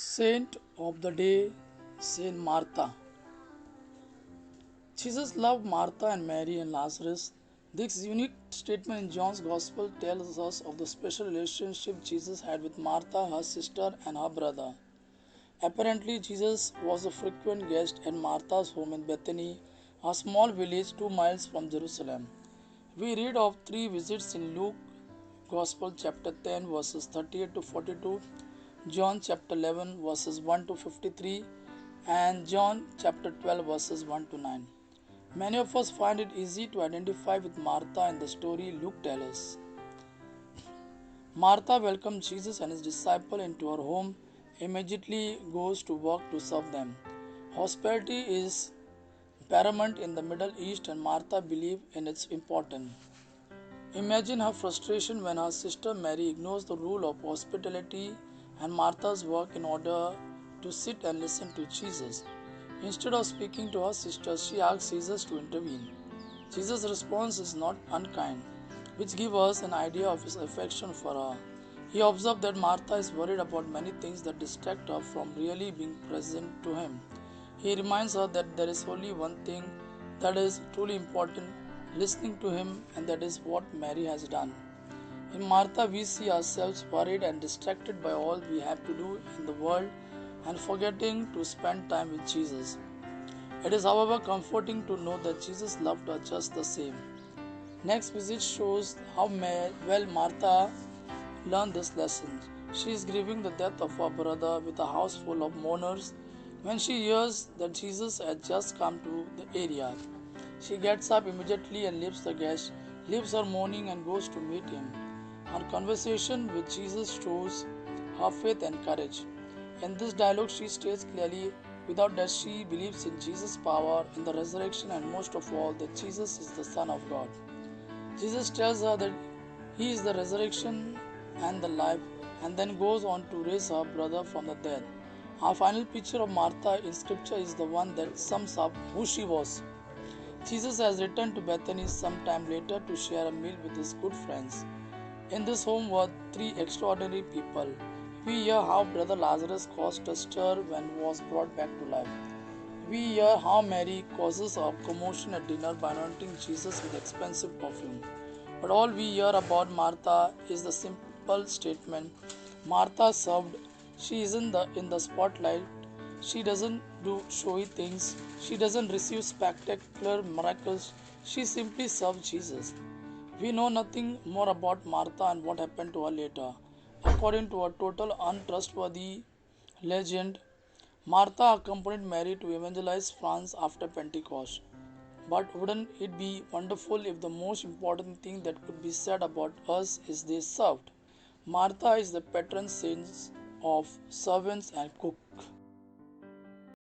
Saint of the day, Saint Martha. Jesus loved Martha and Mary and Lazarus. This unique statement in John's Gospel tells us of the special relationship Jesus had with Martha, her sister, and her brother. Apparently, Jesus was a frequent guest at Martha's home in Bethany, a small village 2 miles from Jerusalem. We read of three visits in Luke Gospel chapter 10 verses 38 to 42, John chapter 11 verses 1 to 53, and John chapter 12 verses 1 to 9. Many of us find it easy to identify with Martha in the story Luke tells us. Martha welcomes Jesus and his disciple into her home, immediately goes to work to serve them. Hospitality is paramount in the Middle East and Martha believes in its importance. Imagine her frustration when her sister Mary ignores the rule of hospitality and Martha's work in order to sit and listen to Jesus. Instead of speaking to her sister, she asks Jesus to intervene. Jesus' response is not unkind, which gives us an idea of his affection for her. He observed that Martha is worried about many things that distract her from really being present to him. He reminds her that there is only one thing that is truly important, listening to him, and that is what Mary has done. In Martha, we see ourselves worried and distracted by all we have to do in the world and forgetting to spend time with Jesus. It is, however, comforting to know that Jesus loved her just the same. Next visit shows how well Martha learned this lesson. She is grieving the death of her brother with a house full of mourners. When she hears that Jesus has just come to the area, she gets up immediately and leaves her mourning and goes to meet him. Her conversation with Jesus shows her faith and courage. In this dialogue, she states clearly, without doubt, she believes in Jesus' power, in the resurrection, and most of all, that Jesus is the Son of God. Jesus tells her that he is the resurrection and the life, and then goes on to raise her brother from the dead. Our final picture of Martha in scripture is the one that sums up who she was. Jesus has returned to Bethany some time later to share a meal with his good friends. In this home were three extraordinary people. We hear how Brother Lazarus caused a stir when he was brought back to life. We hear how Mary causes a commotion at dinner by anointing Jesus with expensive perfume. But all we hear about Martha is the simple statement, Martha served. She isn't in the spotlight. She doesn't do showy things. She doesn't receive spectacular miracles. She simply served Jesus. We know nothing more about Martha and what happened to her later. According to a total untrustworthy legend, Martha accompanied Mary to evangelize France after Pentecost. But wouldn't it be wonderful if the most important thing that could be said about us is they served? Martha is the patron saint of servants and cooks.